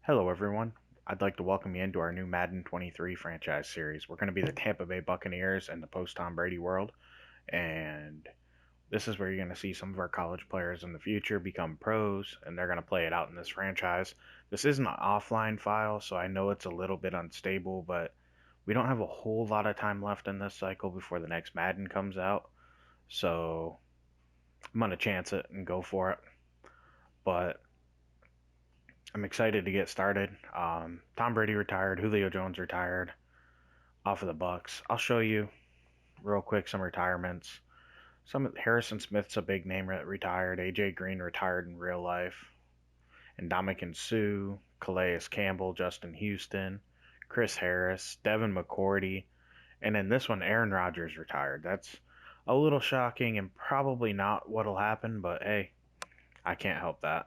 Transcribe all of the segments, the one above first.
Hello, everyone. I'd like to welcome you into our new Madden 23 franchise series. We're going to be the Tampa Bay Buccaneers in the post Tom Brady world, and this is where you're going to see some of our college players in the future become pros, and they're going to play it out in this franchise. This is an offline file, so I know it's a little bit unstable, but we don't have a whole lot of time left in this cycle before the next Madden comes out, so I'm going to chance it and go for it. But I'm excited to get started. Tom Brady retired, Julio Jones retired off of the Bucks. I'll show you real quick some retirements. Some Harrison Smith's a big name that retired. AJ Green retired in real life. And Ndamukong Suh, Calais Campbell, Justin Houston, Chris Harris, Devin McCourty, and in this one, Aaron Rodgers retired. That's a little shocking and probably not what'll happen, but hey, I can't help that.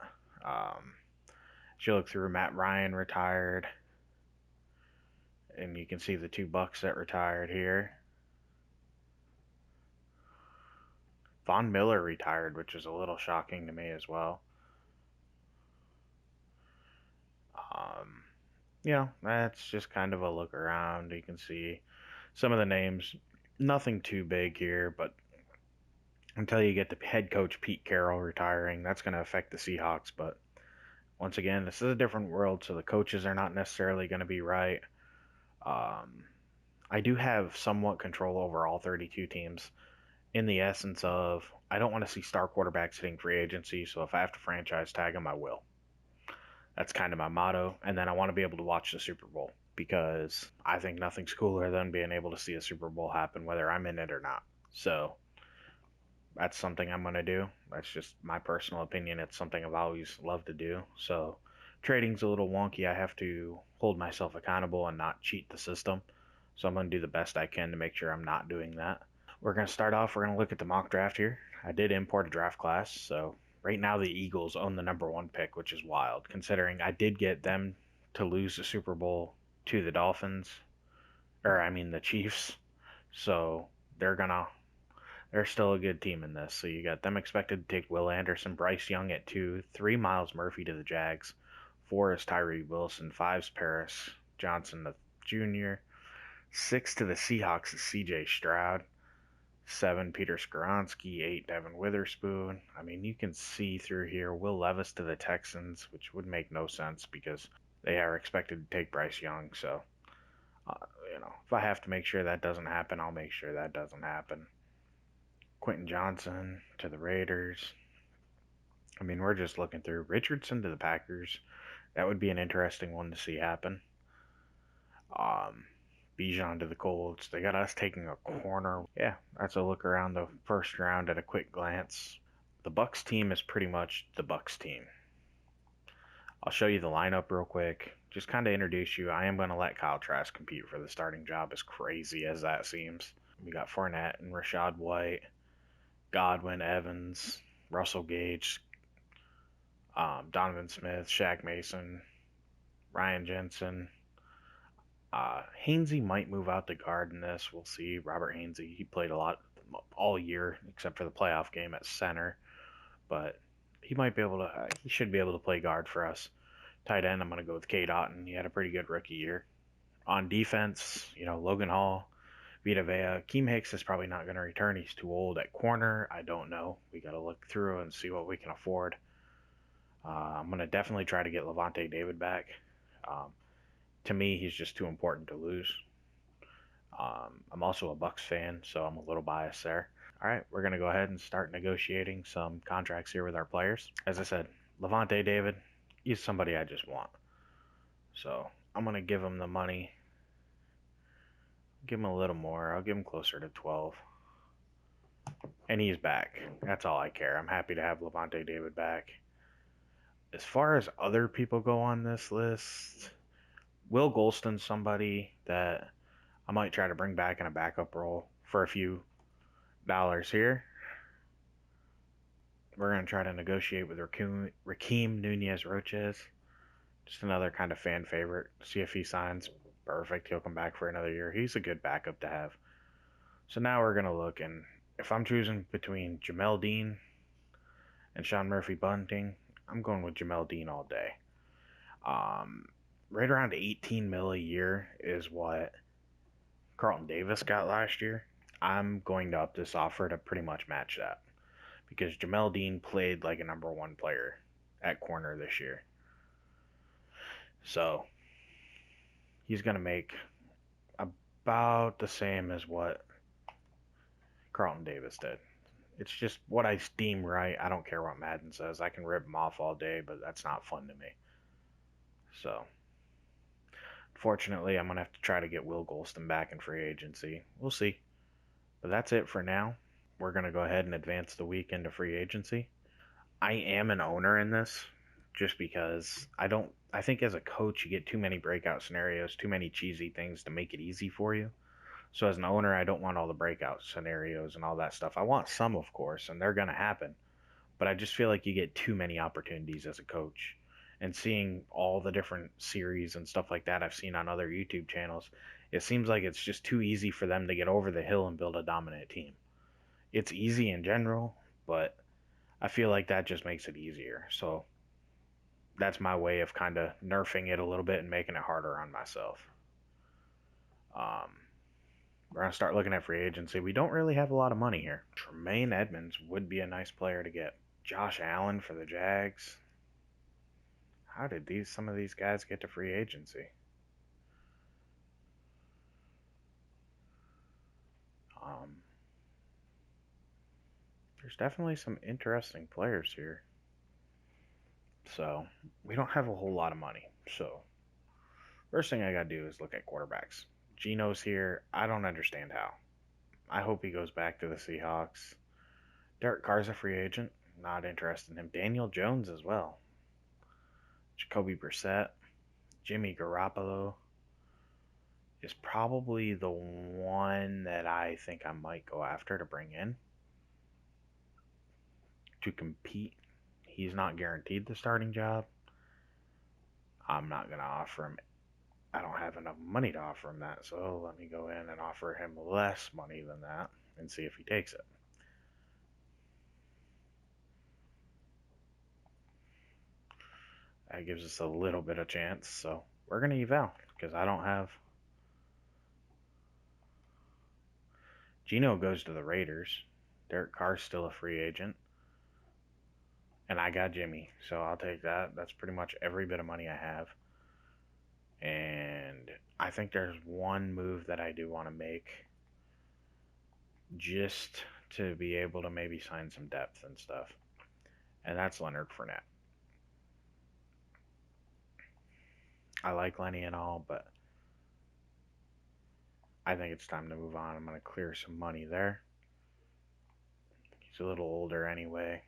As you look through, Matt Ryan retired, and you can see the two Bucks that retired here. Von Miller retired, which is a little shocking to me as well. Um, that's just kind of a look around. You can see some of the names. Nothing too big here, but until you get the head coach Pete Carroll retiring, that's going to affect the Seahawks. But once again, this is a different world, so the coaches are not necessarily going to be right. Um, I do have somewhat control over all 32 teams in the essence of I don't want to see star quarterbacks hitting free agency, so if I have to franchise tag them, I will. That's kind of my motto. And then I want to be able to watch the Super Bowl because I think nothing's cooler than being able to see a Super Bowl happen, whether I'm in it or not. So that's something I'm going to do. That's just my personal opinion. It's something I've always loved to do. So trading's a little wonky. I have to hold myself accountable and not cheat the system. So I'm going to do the best I can to make sure I'm not doing that. We're going to start off, we're going to look at the mock draft here. I did import a draft class, so right now the Eagles own the number one pick, which is wild, considering I did get them to lose the Super Bowl to the Dolphins, the Chiefs. So they're still a good team in this. So you got them expected to take Will Anderson, Bryce Young at 2, 3 Miles Murphy to the Jags, 4 is Tyree Wilson, 5's Paris Johnson the Jr., 6 to the Seahawks is C.J. Stroud, 7 Peter Skoronski, 8 Devin Witherspoon. I mean, you can see through here Will Levis to the Texans, which would make no sense because they are expected to take Bryce Young. So, uh, if I have to make sure that doesn't happen, I'll make sure that doesn't happen. Quentin Johnson to the Raiders. I mean, we're just looking through Richardson to the Packers. That would be an interesting one to see happen. Bijan to the Colts. They got us taking a corner. Yeah, that's a look around the first round at a quick glance. The Bucks team is pretty much the Bucks team. I'll show you the lineup real quick. Just kind of introduce you. I am going to let Kyle Trask compete for the starting job, as crazy as that seems. We got Fournette and Rashad White, Godwin, Evans, Russell Gage, Donovan Smith, Shaq Mason, Ryan Jensen. Hainsey might move out to guard in this. We'll see. Robert Hainsey, he played a lot all year except for the playoff game at center, but he should be able to play guard for us. Tight end, I'm going to go with K. Dotton. He had a pretty good rookie year. On defense, Logan Hall, Vita Vea. Keem Hicks is probably not going to return. He's too old. At corner, I don't know. We got to look through and see what we can afford. I'm going to definitely try to get Levante David back. To me, he's just too important to lose. I'm also a Bucks fan, so I'm a little biased there. All right, we're going to go ahead and start negotiating some contracts here with our players. As I said, Levante David, he's somebody I just want. So I'm going to give him the money. Give him a little more. I'll give him closer to 12. And he's back. That's all I care. I'm happy to have Levante David back. As far as other people go on this list, Will Golston's somebody that I might try to bring back in a backup role for a few dollars here. We're going to try to negotiate with Raheem Nunez-Roches. Just another kind of fan favorite. See if he signs. Perfect. He'll come back for another year. He's a good backup to have. So now we're going to look, and if I'm choosing between Jamel Dean and Sean Murphy Bunting, I'm going with Jamel Dean all day. Um, right around 18 mil a year is what Carlton Davis got last year. I'm going to up this offer to pretty much match that because Jamel Dean played like a number one player at corner this year. So he's going to make about the same as what Carlton Davis did. It's just what I deem right. I don't care what Madden says. I can rip him off all day, but that's not fun to me. So, fortunately, I'm going to have to try to get Will Golston back in free agency. We'll see. But that's it for now. We're going to go ahead and advance the week into free agency. I am an owner in this just because I think as a coach you get too many breakout scenarios, too many cheesy things to make it easy for you. So as an owner, I don't want all the breakout scenarios and all that stuff. I want some, of course, and they're going to happen. But I just feel like you get too many opportunities as a coach. And seeing all the different series and stuff like that I've seen on other YouTube channels, it seems like it's just too easy for them to get over the hill and build a dominant team. It's easy in general, but I feel like that just makes it easier. So that's my way of kind of nerfing it a little bit and making it harder on myself. Um, we're going to start looking at free agency. We don't really have a lot of money here. Tremaine Edmonds would be a nice player to get. Josh Allen for the Jags. How did some of these guys get to free agency? Um, there's definitely some interesting players here. So we don't have a whole lot of money. So first thing I got to do is look at quarterbacks. Geno's here. I don't understand how. I hope he goes back to the Seahawks. Derek Carr's a free agent. Not interested in him. Daniel Jones as well. Jacoby Brissett. Jimmy Garoppolo is probably the one that I think I might go after to bring in to compete. He's not guaranteed the starting job. I'm not going to offer him. I don't have enough money to offer him that, so let me go in and offer him less money than that and see if he takes it. That gives us a little bit of chance, so we're going to eval because I don't have. Geno goes to the Raiders. Derek Carr's still a free agent. And I got Jimmy, so I'll take that. That's pretty much every bit of money I have. And I think there's one move that I do want to make just to be able to maybe sign some depth and stuff. And that's Leonard Fournette. I like Lenny and all, but I think it's time to move on. I'm going to clear some money there. He's a little older anyway.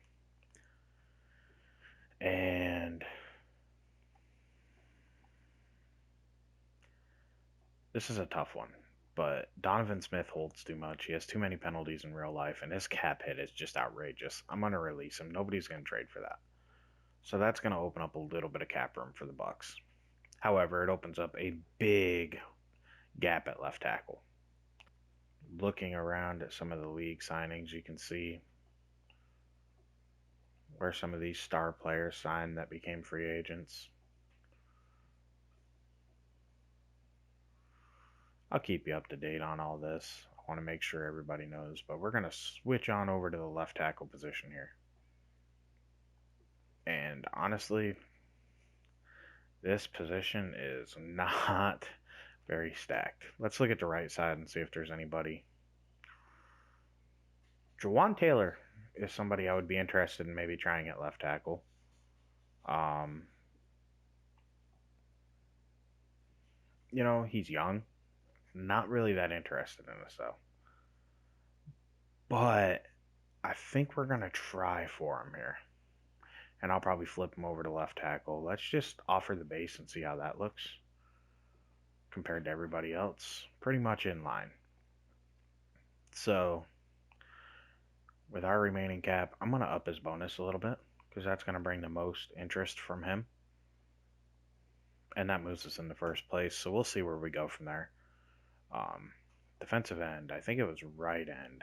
And this is a tough one, but Donovan Smith holds too much. He has too many penalties in real life, and his cap hit is just outrageous. I'm going to release him. Nobody's going to trade for that. So that's going to open up a little bit of cap room for the Bucs. However, it opens up a big gap at left tackle. Looking around at some of the league signings, you can see where some of these star players signed that became free agents. I'll keep you up to date on all this. I want to make sure everybody knows, but we're going to switch on over to the left tackle position here. And honestly, this position is not very stacked. Let's look at the right side and see if there's anybody. Jawan Taylor is somebody I would be interested in maybe trying at left tackle. He's young. Not really that interested in this, though. But I think we're going to try for him here. And I'll probably flip him over to left tackle. Let's just offer the base and see how that looks compared to everybody else. Pretty much in line. So, with our remaining cap, I'm going to up his bonus a little bit because that's going to bring the most interest from him. And that moves us in the first place. So, we'll see where we go from there. Defensive end, I think it was right end.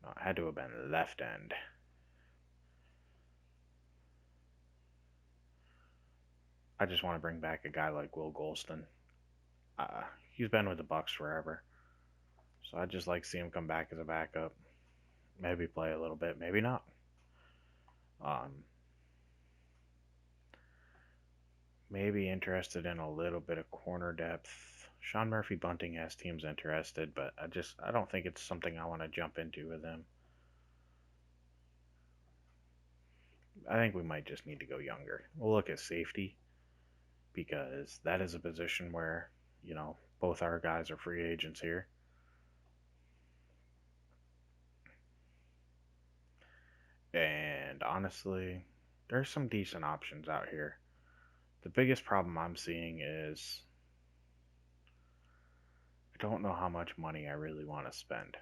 No, it had to have been left end. I just want to bring back a guy like Will Golston. Uh, he's been with the Bucks forever, so I just like to see him come back as a backup. Maybe play a little bit, maybe not. Um, Maybe interested in a little bit of corner depth. Sean Murphy Bunting has teams interested, but I don't think it's something I want to jump into with him. I think we might just need to go younger. We'll look at safety because that is a position where, both our guys are free agents here. And honestly, there's some decent options out here. The biggest problem I'm seeing is I don't know how much money I really want to spend.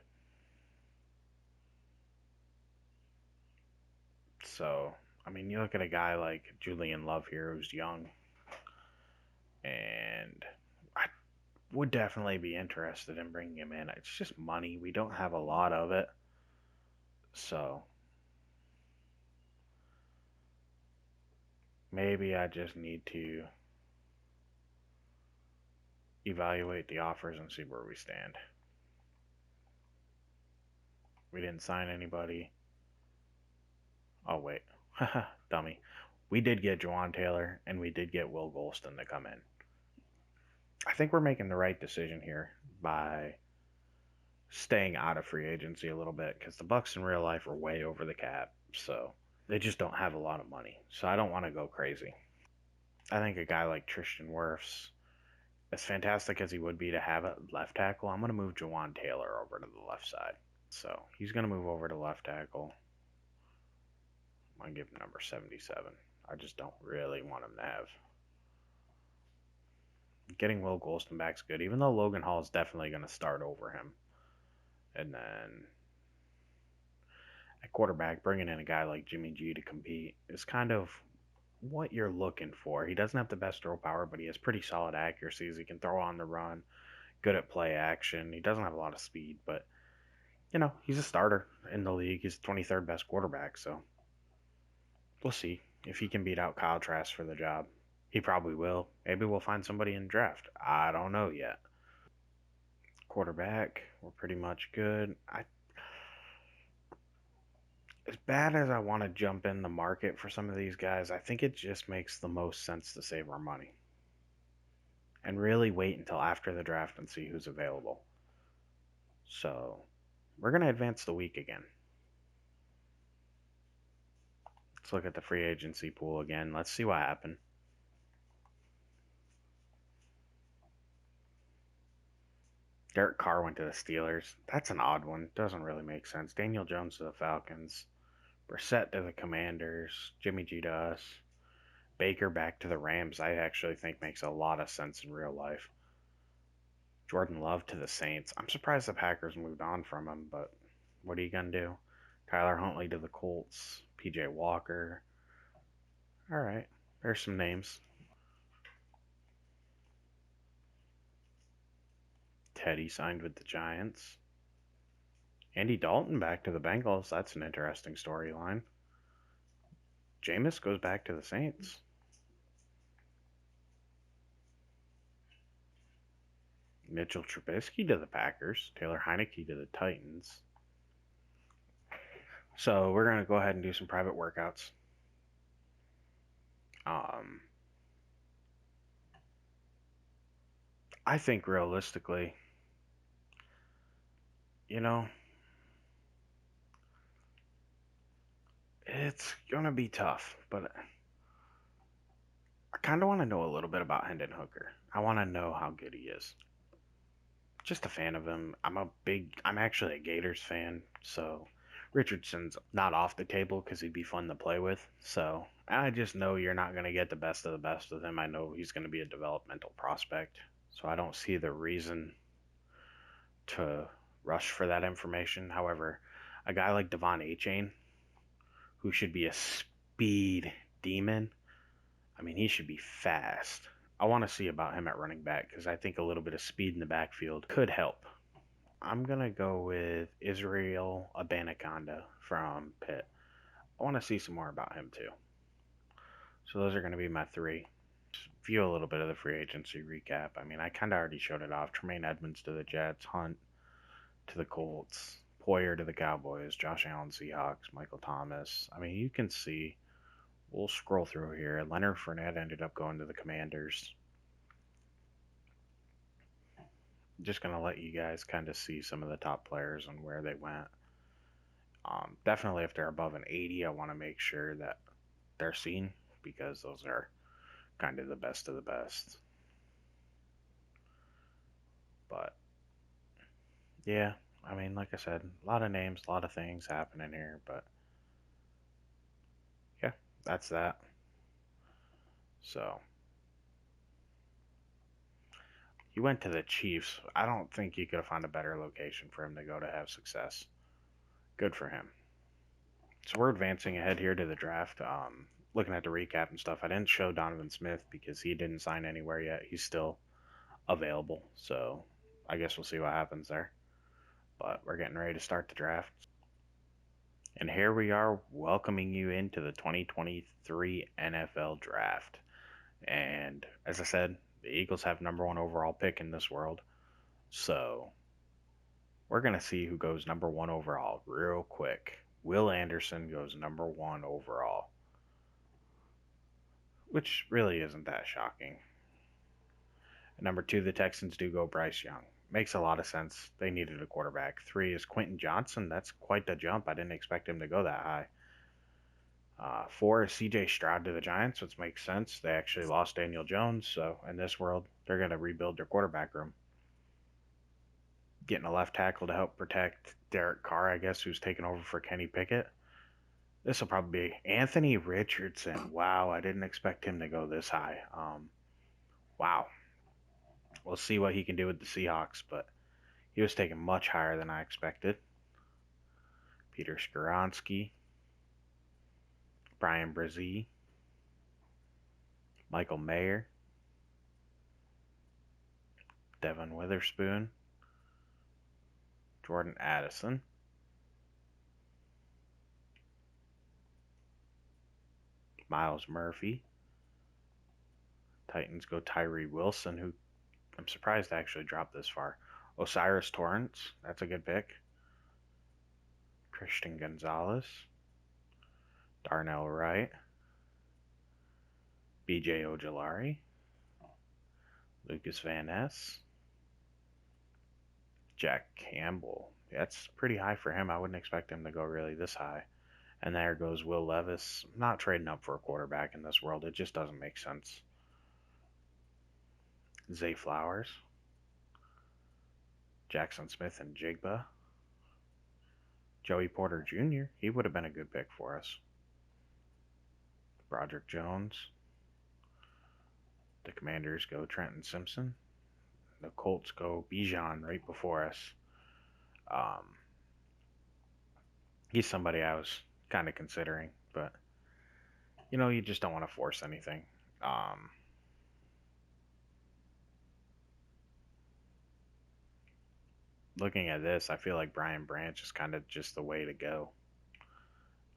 So, I mean, you look at a guy like Julian Love here who's young, and I would definitely be interested in bringing him in. It's just money. We don't have a lot of it. So, maybe I just need to evaluate the offers and see where we stand. We didn't sign anybody. Oh, wait. Haha, dummy. We did get Jawan Taylor and we did get Will Golston to come in. I think we're making the right decision here by staying out of free agency a little bit because the Bucks in real life are way over the cap. So they just don't have a lot of money. So I don't want to go crazy. I think a guy like Tristan Wirfs, as fantastic as he would be to have a left tackle, I'm going to move Jawan Taylor over to the left side. So he's going to move over to left tackle. I'm going to give him number 77. I just don't really want him to have. Getting Will Golston back's good, even though Logan Hall is definitely going to start over him. And then at quarterback, bringing in a guy like Jimmy G to compete is kind of what you're looking for. He doesn't have the best throw power, but he has pretty solid accuracies. He can throw on the run, good at play action. He doesn't have a lot of speed, but he's a starter in the league. He's the 23rd best quarterback, so we'll see if he can beat out Kyle Trask for the job. He probably will. Maybe we'll find somebody in draft. I don't know yet. Quarterback, we're pretty much good. As bad as I want to jump in the market for some of these guys, I think it just makes the most sense to save our money and really wait until after the draft and see who's available. So we're going to advance the week again. Let's look at the free agency pool again. Let's see what happened. Derek Carr went to the Steelers. That's an odd one. Doesn't really make sense. Daniel Jones to the Falcons. Brissett to the Commanders. Jimmy G to us. Baker back to the Rams. I actually think makes a lot of sense in real life. Jordan Love to the Saints. I'm surprised the Packers moved on from him, but what are you going to do? Tyler Huntley to the Colts. PJ Walker. All right. There's some names. Teddy signed with the Giants. Andy Dalton back to the Bengals. That's an interesting storyline. Jameis goes back to the Saints. Mitchell Trubisky to the Packers. Taylor Heineke to the Titans. So we're going to go ahead and do some private workouts. I think realistically, you know, it's going to be tough, but I kind of want to know a little bit about Hendon Hooker. I want to know how good he is. Just a fan of him. I'm actually a Gators fan, so Richardson's not off the table because he'd be fun to play with. So I just know you're not going to get the best of the best with him. I know he's going to be a developmental prospect, so I don't see the reason to rush for that information. However, a guy like Devon Achane, who should be a speed demon, I mean, he should be fast. I want to see about him at running back because I think a little bit of speed in the backfield could help. I'm going to go with Israel Abanaconda from Pitt. I want to see some more about him too. So those are going to be my three. view a little bit of the free agency recap. I mean, I kind of already showed it off. Tremaine Edmonds to the Jets, Hunt to the Colts, Poyer to the Cowboys, Josh Allen Seahawks, Michael Thomas. I mean, you can see. We'll scroll through here. Leonard Fournette ended up going to the Commanders. Just gonna let you guys kind of see some of the top players and where they went. Definitely, if they're above an 80, I want to make sure that they're seen because those are kind of the best of the best. But yeah, I mean, like I said, a lot of names, a lot of things happening here. But yeah, that's that. So he went to the Chiefs. I don't think you could have found a better location for him to go to have success. Good for him. So we're advancing ahead here to the draft. Looking at the recap and stuff, I didn't show Donovan Smith because he didn't sign anywhere yet. He's still available. So I guess we'll see what happens there. But we're getting ready to start the draft. And here we are welcoming you into the 2023 NFL Draft. And as I said, the Eagles have number one overall pick in this world. So we're going to see who goes number one overall real quick. Will Anderson goes number one overall, which really isn't that shocking. At number two, the Texans do go Bryce Young. Makes a lot of sense. They needed a quarterback. Three is Quentin Johnson. That's quite the jump. I didn't expect him to go that high. Four is CJ Stroud to the Giants, which makes sense. They actually lost Daniel Jones, so in this world, they're going to rebuild their quarterback room. Getting a left tackle to help protect Derek Carr, I guess, who's taking over for Kenny Pickett. This will probably be Anthony Richardson. Wow, I didn't expect him to go this high. Wow. We'll see what he can do with the Seahawks, but he was taken much higher than I expected. Peter Skoronski, Brian Brzee, Michael Mayer, Devin Witherspoon, Jordan Addison, Miles Murphy. Titans go Tyree Wilson, who I'm surprised to actually dropped this far. Osiris Torrance, that's a good pick. Christian Gonzalez, Darnell Wright, BJ Ojolari, Lucas Van Ness, Jack Campbell. That's pretty high for him. I wouldn't expect him to go really this high. And there goes Will Levis. I'm not trading up for a quarterback in this world. It just doesn't make sense. Zay Flowers, Jackson Smith and Jigba, Joey Porter Jr. He would have been a good pick for us. Broderick Jones. The Commanders go Trenton Simpson. The Colts go Bijan right before us. He's somebody I was kind of considering, but you just don't want to force anything. Looking at this, I feel like Brian Branch is kind of just the way to go.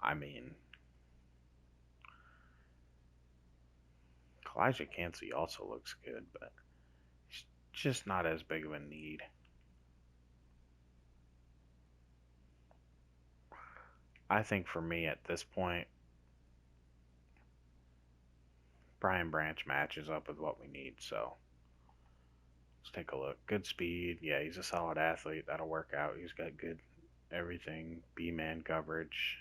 I mean, Elijah Cansey also looks good, but he's just not as big of a need. I think for me at this point, Brian Branch matches up with what we need, so let's take a look. Good speed. Yeah, he's a solid athlete. That'll work out. He's got good everything. B-man coverage.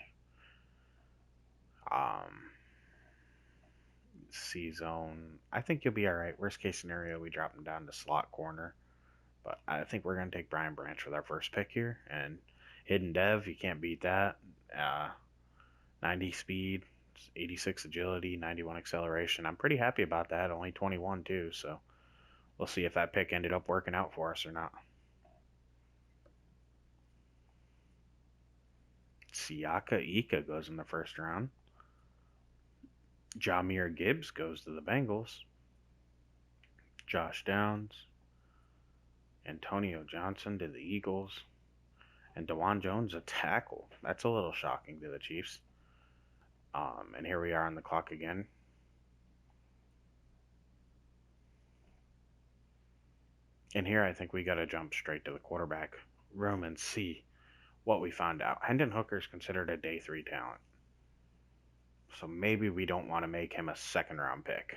C-zone. I think you'll be all right. Worst case scenario, we drop him down to slot corner. But I think we're going to take Brian Branch with our first pick here. And hidden dev, you can't beat that. 90 speed, 86 agility, 91 acceleration. I'm pretty happy about that. Only 21 too, so we'll see if that pick ended up working out for us or not. Siaka Ika goes in the first round. Jahmyr Gibbs goes to the Bengals. Josh Downs. Antonio Johnson to the Eagles. And DeJuan Jones, a tackle. That's a little shocking to the Chiefs. And here we are on the clock again. And here I think we got to jump straight to the quarterback room and see what we found out. Hendon Hooker's considered a day three talent. So maybe we don't want to make him a second round pick.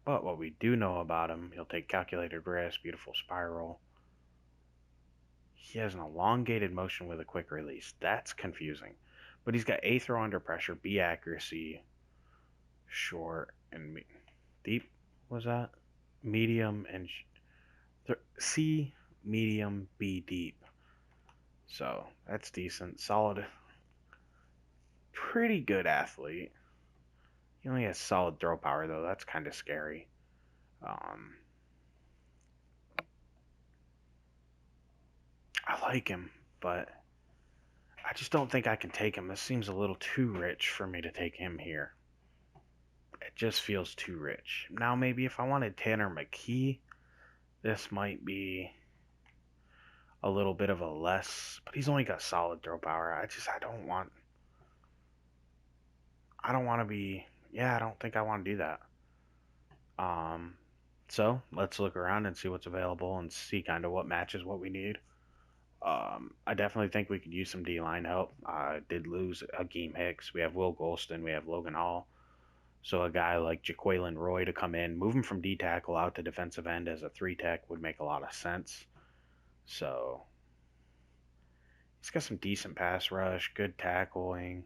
But what we do know about him, he'll take calculated risk, beautiful spiral. He has an elongated motion with a quick release. That's confusing. But he's got A throw under pressure, B accuracy, short, and deep. Was that? Medium and C, medium, B, deep. So that's decent. Solid. Pretty good athlete. He only has solid throw power, though. That's kind of scary. Um, I like him, but I just don't think I can take him. This seems a little too rich for me to take him here. It just feels too rich. Now, maybe if I wanted Tanner McKee, this might be a little bit of a less, but he's only got solid throw power. I don't want to be, yeah, I don't think I want to do that. Um, so let's look around and see what's available and see kind of what matches what we need. I definitely think we could use some D line help. I did lose Akeem Hicks. We have Will Golston. We have Logan Hall. So a guy like Jaquelin Roy to come in, move him from D tackle out to defensive end as a three tech would make a lot of sense. So he's got some decent pass rush, good tackling,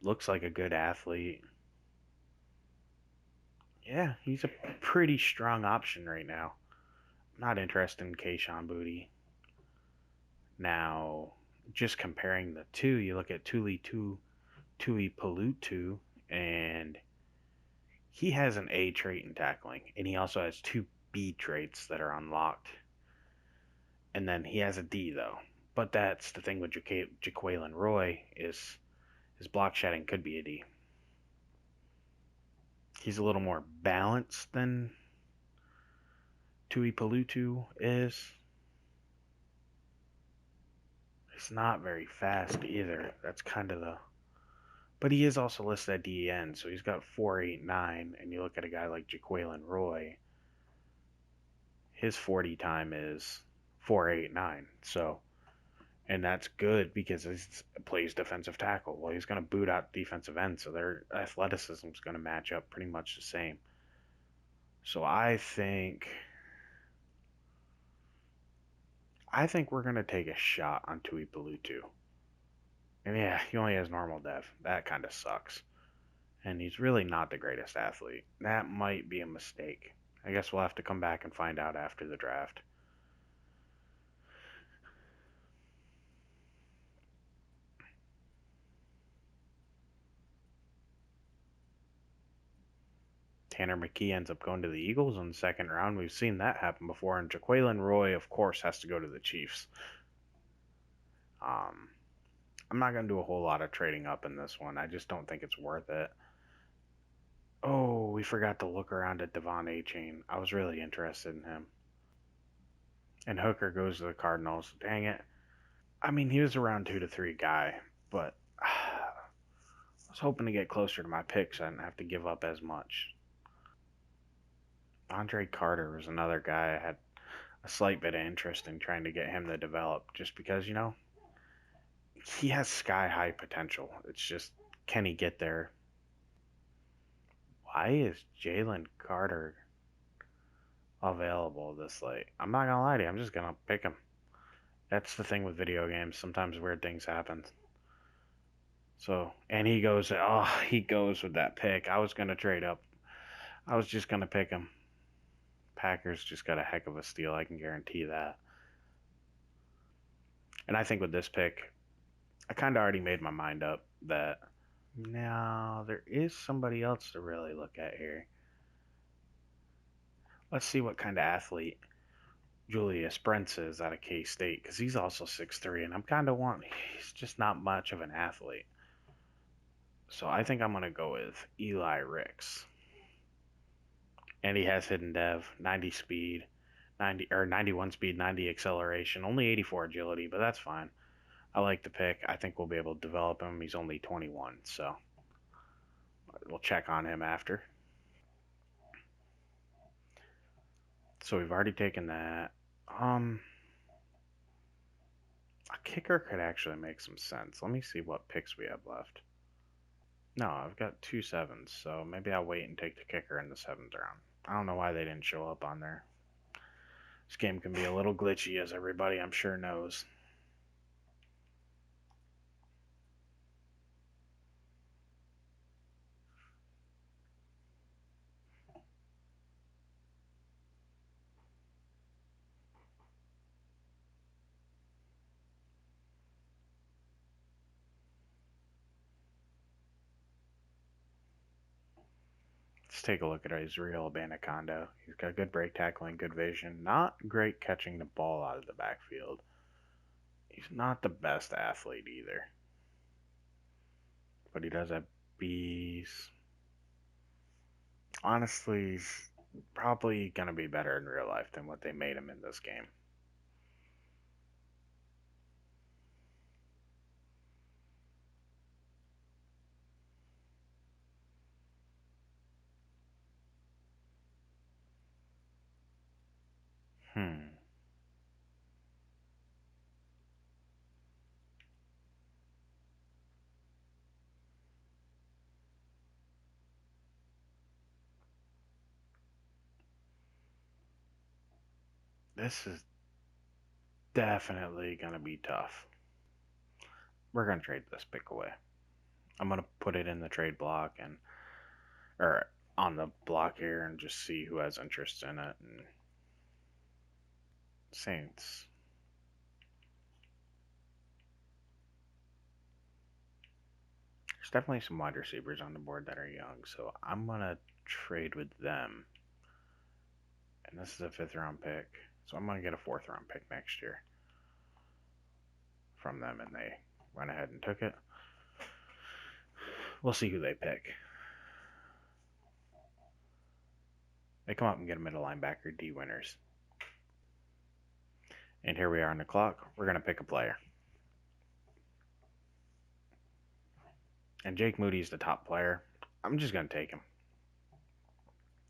looks like a good athlete. Yeah, he's a pretty strong option right now. Not interested in Kayshawn Booty. Now, just comparing the two, you look at Tuli Palutu, and he has an A trait in tackling, and he also has two B traits that are unlocked. And then he has a D though. But that's the thing with Jaquelin Roy is his block shedding could be a D. He's a little more balanced than Tui Palutu is. He's not very fast either. That's kind of the. But he is also listed at DEN, so he's got 4.89. And you look at a guy like Jaquelin Roy, his 40 time is 4.89. So, and that's good because he plays defensive tackle. Well, he's going to boot out defensive end, so their athleticism is going to match up pretty much the same. So I think we're going to take a shot on Tui Palutu. And yeah, he only has normal dev. That kind of sucks. And he's really not the greatest athlete. That might be a mistake. I guess we'll have to come back and find out after the draft. Tanner McKee ends up going to the Eagles in the second round. We've seen that happen before. And Jaquelin Roy, of course, has to go to the Chiefs. Um, I'm not going to do a whole lot of trading up in this one. I just don't think it's worth it. Oh, we forgot to look around at Devon Achane. I was really interested in him. And Hooker goes to the Cardinals. Dang it. I mean, he was a round 2 to 3 guy, but I was hoping to get closer to my picks. I didn't have to give up as much. Andre Carter was another guy I had a slight bit of interest in trying to get him to develop just because, he has sky high potential. It's just, can he get there? Why is Jalen Carter available this late? I'm not gonna lie to you, I'm just gonna pick him. That's the thing with video games. Sometimes weird things happen. So, and he goes with that pick. I was gonna trade up. I was just gonna pick him. Packers just got a heck of a steal. I can guarantee that. And I think with this pick, I kind of already made my mind up that now there is somebody else to really look at here. Let's see what kind of athlete Julius Brents is out of K State because he's also 6'3", and he's just not much of an athlete. So I think I'm going to go with Eli Ricks. And he has hidden dev, 90 speed, 91 speed, 90 acceleration, only 84 agility, but that's fine. I like the pick. I think we'll be able to develop him. He's only 21, so we'll check on him after. So we've already taken that. Um, a kicker could actually make some sense. Let me see what picks we have left. No, I've got two sevens, so maybe I'll wait and take the kicker in the seventh round. I don't know why they didn't show up on there. This game can be a little glitchy, as everybody I'm sure knows. Let's take a look at Israel Abanikanda. He's got good break tackling, good vision. Not great catching the ball out of the backfield. He's not the best athlete either. But he does have bees. Honestly, he's probably going to be better in real life than what they made him in this game. Hmm. This is definitely going to be tough. We're going to trade this pick away. I'm going to put it in the trade block and or on the block here and just see who has interest in it. And Saints. There's definitely some wide receivers on the board that are young, so I'm going to trade with them. And this is a fifth round pick, so I'm going to get a fourth round pick next year from them, and they went ahead and took it. We'll see who they pick. They come up and get a middle linebacker, D Winners. And here we are on the clock. We're going to pick a player. And Jake Moody's the top player. I'm just going to take him.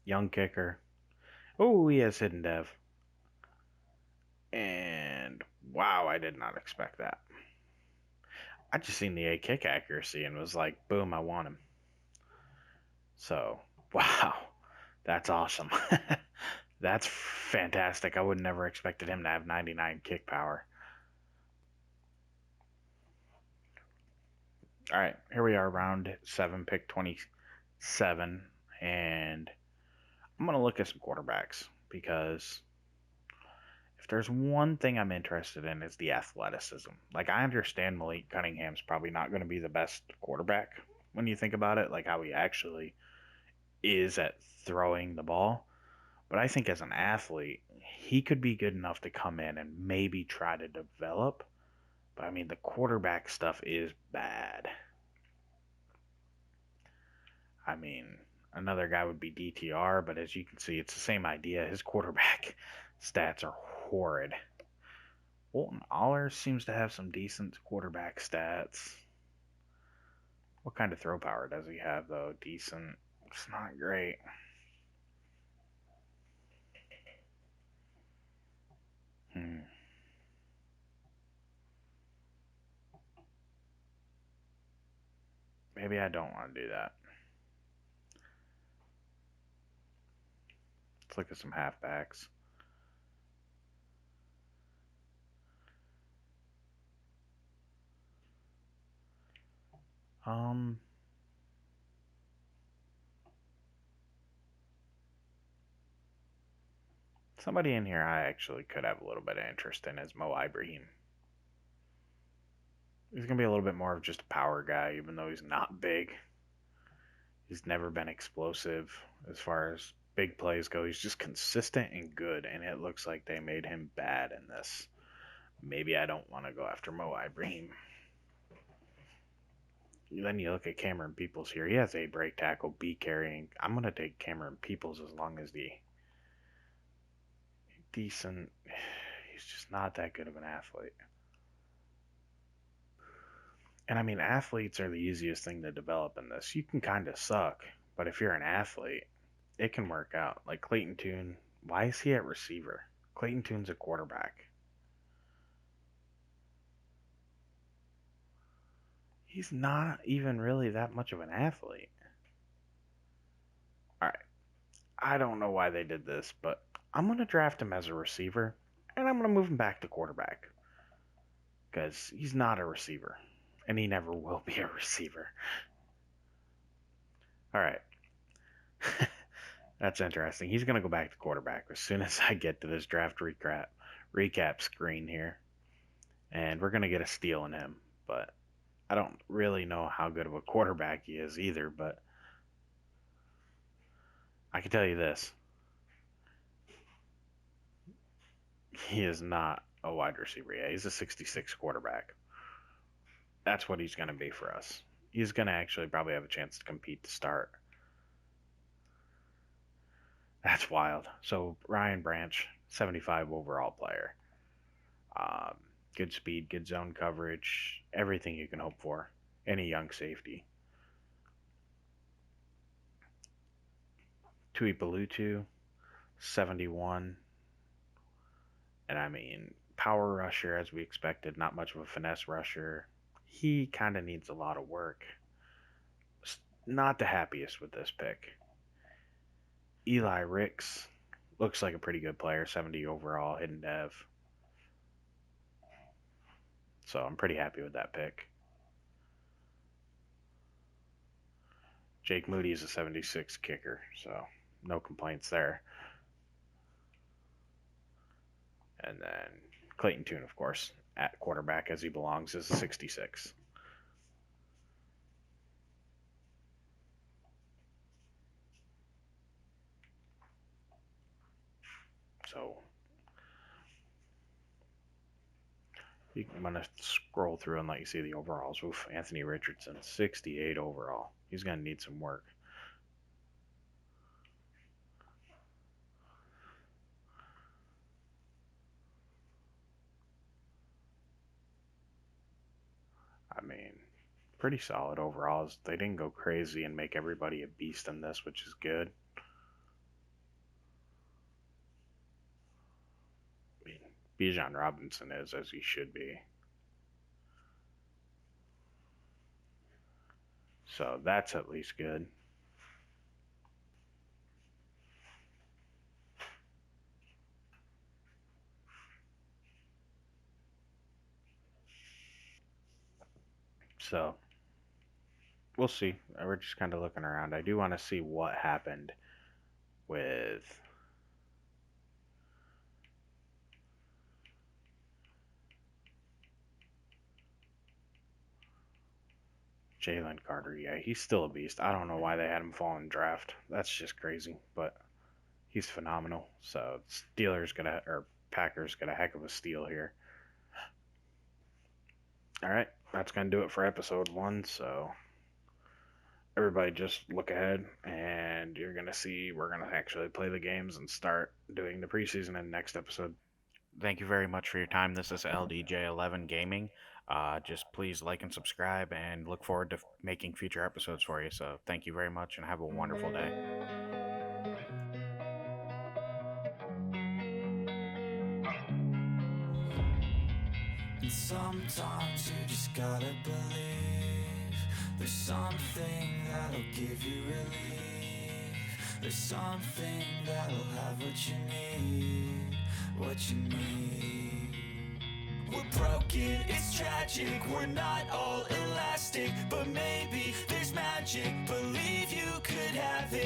Young kicker. Oh, he has hidden dev. And wow, I did not expect that. I just seen the A kick accuracy and was like, boom, I want him. So, wow, that's awesome. That's fantastic. I would never expected him to have 99 kick power. All right, here we are, round 7, pick 27. And I'm going to look at some quarterbacks because if there's one thing I'm interested in is the athleticism. Like, I understand Malik Cunningham's probably not going to be the best quarterback when you think about it, like how he actually is at throwing the ball. But I think as an athlete, he could be good enough to come in and maybe try to develop. But I mean, the quarterback stuff is bad. I mean, another guy would be DTR, but as you can see, it's the same idea. His quarterback stats are horrid. Bolton Aller seems to have some decent quarterback stats. What kind of throw power does he have, though? Decent. It's not great. Maybe I don't want to do that. Let's look at some halfbacks. Um, Somebody in here I actually could have a little bit of interest in is Mo Ibrahim. He's going to be a little bit more of just a power guy, even though he's not big. He's never been explosive as far as big plays go. He's just consistent and good, and it looks like they made him bad in this. Maybe I don't want to go after Mo Ibrahim. Then you look at Cameron Peoples here. He has A break tackle, B carrying. I'm going to take Cameron Peoples as long as the decent. He's just not that good of an athlete. And I mean, athletes are the easiest thing to develop in this. You can kind of suck, but if you're an athlete, it can work out. Like Clayton Tune Why is he at receiver? Clayton Tune's a quarterback. He's not even really that much of an athlete. All right. I don't know why they did this, but I'm going to draft him as a receiver, and I'm going to move him back to quarterback because he's not a receiver, and he never will be a receiver. All right. That's interesting. He's going to go back to quarterback as soon as I get to this draft recap screen here. And we're going to get a steal in him, but I don't really know how good of a quarterback he is either, but I can tell you this. He is not a wide receiver. Yeah, he's a 66 quarterback. That's what he's going to be for us. He's going to actually probably have a chance to compete to start. That's wild. So Ryan Branch, 75 overall player. Um, Good speed, good zone coverage, everything you can hope for. Any young safety. Tui Balutu, 71. And I mean, power rusher as we expected, not much of a finesse rusher. He kind of needs a lot of work. Not the happiest with this pick. Eli Ricks looks like a pretty good player, 70 overall, hidden dev. So I'm pretty happy with that pick. Jake Moody is a 76 kicker, so no complaints there. And then Clayton Tune, of course, at quarterback as he belongs, is a 66. So I'm going to scroll through and let you see the overalls. Oof, Anthony Richardson, 68 overall. He's going to need some work. I mean, pretty solid overalls. They didn't go crazy and make everybody a beast in this, which is good. I mean, Bijan Robinson is as he should be. So that's at least good. So we'll see. We're just kind of looking around. I do want to see what happened with Jalen Carter. Yeah, he's still a beast. I don't know why they had him fall in draft. That's just crazy, but he's phenomenal. So Packers got a heck of a steal here. All right, that's gonna do it for episode 1. So everybody just look ahead and you're gonna see we're gonna actually play the games and start doing the preseason in next episode. Thank you very much for your time. This is LDJ11 Gaming. Just please like and subscribe and look forward to making future episodes for you. So thank you very much and have a wonderful day. And sometimes you just gotta believe there's something that'll give you relief. There's something that'll have what you need, what you need. We're broken, it's tragic, we're not all elastic, but maybe there's magic, believe you could have it.